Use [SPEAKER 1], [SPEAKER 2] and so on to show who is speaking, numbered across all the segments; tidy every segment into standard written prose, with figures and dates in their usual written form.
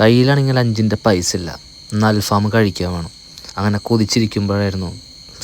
[SPEAKER 1] കയ്യിലാണെങ്കിൽ 5 പൈസ ഇല്ല, എന്നാൽ അൽഫാം കഴിക്കാൻ വേണം. അങ്ങനെ കൊതിച്ചിരിക്കുമ്പോഴായിരുന്നു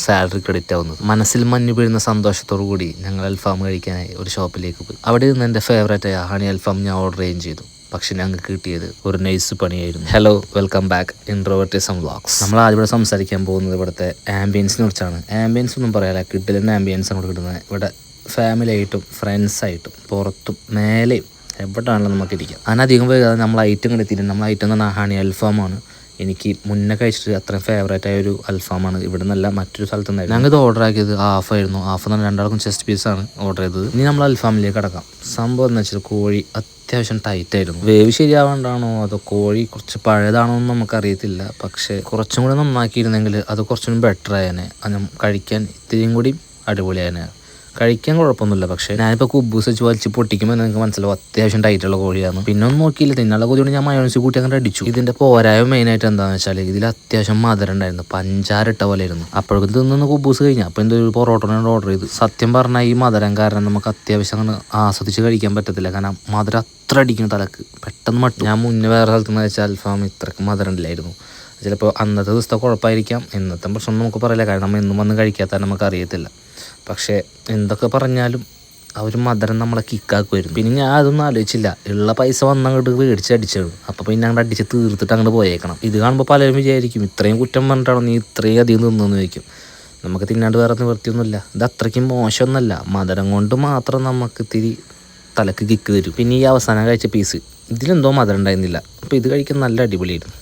[SPEAKER 1] സാലറി ക്രെഡിറ്റ് ആവുന്നത്. മനസ്സിൽ മഞ്ഞു വീഴുന്ന സന്തോഷത്തോടു കൂടി ഞങ്ങൾ അൽഫാം കഴിക്കാനായി ഒരു ഷോപ്പിലേക്ക് പോയി. അവിടെ നിന്ന് എൻ്റെ ഫേവറേറ്റായ ഹണി അൽഫാം ഞാൻ ഓർഡർ ചെയ്യുകയും ചെയ്തു. പക്ഷെ ഞങ്ങൾക്ക് കിട്ടിയത് ഒരു നൈസ് പണിയായിരുന്നു. Hello, welcome back introvertism vlogs. നമ്മൾ ആദ്യം ഇവിടെ സംസാരിക്കാൻ പോകുന്നത് ഇവിടുത്തെ ആംബിയൻസിനെ കുറിച്ചാണ്. ആംബിയൻസ് ഒന്നും പറയാല്ല, കിട്ടില്ല ആംബിയൻസ് അങ്ങോട്ട് കിട്ടുന്നത്. ഇവിടെ ഫാമിലി ആയിട്ടും ഫ്രണ്ട്സായിട്ടും പുറത്തും മേലെയും എവിടെയാണല്ലോ നമുക്ക് ഇരിക്കാം. അതിനധികം വൈകാതെ നമ്മൾ ഐറ്റം കണ്ടെത്തിയിട്ട് നമ്മൾ ഐറ്റം എന്ന് പറഞ്ഞാൽ ഹണി അൽഫാമാണ്. എനിക്ക് മുന്നേ കഴിച്ചിട്ട് അത്രയും ഫേവറേറ്റ് ആയ ഒരു അൽഫാമാണ്. ഇവിടെ നിന്നല്ല, മറ്റൊരു സ്ഥലത്ത് നിന്നായിരുന്നു. ഞങ്ങൾ ഇത് ഓർഡർ ആക്കിയത് ഹാഫായിരുന്നു. ഹാഫ് എന്ന് പറഞ്ഞാൽ രണ്ടാൾക്കും ചെസ്റ്റ് പീസാണ് ഓർഡർ ചെയ്തത്. ഇനി നമ്മൾ അൽഫാമിലേക്ക് കിടക്കാം. സംഭവം എന്ന് വെച്ചാൽ കോഴി അത്യാവശ്യം ടൈറ്റായിരുന്നു. വേവ് ശരിയാവേണ്ടാണോ അതോ കോഴി കുറച്ച് പഴയതാണോ എന്ന് നമുക്കറിയത്തില്ല. പക്ഷേ കുറച്ചും കൂടി നന്നാക്കിയിരുന്നെങ്കിൽ അത് കുറച്ചും ബെറ്റർ ആയേനെ. അത് കഴിക്കാൻ ഇത്തിരിയും കൂടി അടിപൊളിയായേനെ. കഴിക്കാൻ കുഴപ്പമൊന്നുമില്ല. പക്ഷേ ഞാനിപ്പോൾ കുബൂസ് വെച്ച് വലിച്ച് പൊട്ടിക്കുമ്പോൾ നിങ്ങൾക്ക് മനസ്സിലാവും അത്യാവശ്യം ടൈറ്റുള്ള കോഴിയാണ്. പിന്നെ ഒന്നും നോക്കിയില്ല, തിന്നുള്ള കൊതിയോട് ഞാൻ മയോണൈസ് കൂട്ടി അങ്ങനെ അടിച്ചു. ഇതിൻ്റെ പോരായ്മ മെയിനായിട്ട് എന്താണെന്ന് വെച്ചാൽ ഇതിൽ അത്യാവശ്യം മധുരം ഉണ്ടായിരുന്നു. പഞ്ചാര ഇട്ട പോലെ ആയിരുന്നു. അപ്പോഴേക്കും തിന്നൊന്ന് കുബൂസ് കഴിഞ്ഞാൽ അപ്പോൾ എന്തൊരു പൊറോട്ടയാണ് ഓർഡർ ചെയ്ത്. സത്യം പറഞ്ഞാൽ ഈ മധുരം കാരണം നമുക്ക് അത്യാവശ്യം അങ്ങനെ ആസ്വദിച്ച് കഴിക്കാൻ പറ്റത്തില്ല. കാരണം മധുരം അത്ര അടിക്കും തലക്ക്, പെട്ടെന്ന് മട്ടും. ഞാൻ മുന്നേ വേറെ സ്ഥലത്ത് നിന്ന് വെച്ചാൽ അൽഫാം ഇത്രയ്ക്ക് മധുരം ഇല്ലായിരുന്നു. ചിലപ്പോൾ അന്നത്തെ ദിവസത്തെ കുഴപ്പമായിരിക്കാം, ഇന്നത്തെ പ്രശ്നം നമുക്ക് പറയില്ല. കാരണം നമ്മൾ എന്നും വന്ന് കഴിക്കാത്ത നമുക്ക് അറിയത്തില്ല. പക്ഷേ എന്തൊക്കെ പറഞ്ഞാലും അവർ മധുരം നമ്മളെ കിക്കാക്കുമായിരുന്നു. പിന്നെ ഞാൻ അതൊന്നും ആലോചിച്ചില്ല, ഉള്ള പൈസ വന്നങ്ങോട്ട് മേടിച്ചടിച്ചത്. അപ്പോൾ പിന്നെ അങ്ങോട്ട് അടിച്ച് തീർത്തിട്ട് അങ്ങോട്ട് പോയേക്കണം. ഇത് കാണുമ്പോൾ പലരും വിചാരിക്കും ഇത്രയും കുറ്റം പറഞ്ഞിട്ടാണോ നീ ഇത്രയും അധികം തിന്നെന്ന് ചോദിക്കും. നമുക്ക് തിന്നാണ്ട് വേറെ നിവൃത്തിയൊന്നുമില്ല. ഇത് അത്രയ്ക്കും മോശമൊന്നുമല്ല, മധുരം കൊണ്ട് മാത്രം നമുക്ക് ഇത്തിരി തലക്ക് കിക്ക് തരും. പിന്നെ ഈ അവസാനം കഴിച്ച പീസ് ഇതിലെന്തോ മധുരം ഉണ്ടായിരുന്നില്ല. അപ്പോൾ ഇത് കഴിക്കാൻ നല്ല അടിപൊളിയായിരുന്നു.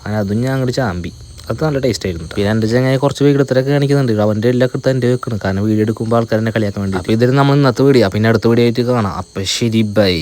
[SPEAKER 1] അങ്ങനെ അതും ഞാൻ അങ്ങോട്ട് ചാമ്പി. അത് നല്ല ടേസ്റ്റ് ആയിരുന്നു. പിന്നെ എൻ്റെ ചങ്ങായി കുറച്ച് വീഡിയോത്തിലൊക്കെ കാണിക്കുന്നുണ്ട്. അവൻ്റെ എല്ലാം എടുത്ത് എൻ്റെ വെക്കണം, കാരണം വീഡിയോ എടുക്കുമ്പോൾ ആൾക്കാരെന്നെ കളിയാക്കാൻ വേണ്ടി. അപ്പോൾ ഇതിൽ നമ്മൾ ഇന്നത്തെ വീഡിയോ, പിന്നെ അടുത്ത വീഡിയോ ആയിട്ട് കാണാം. അപ്പോൾ ശരി, ബൈ.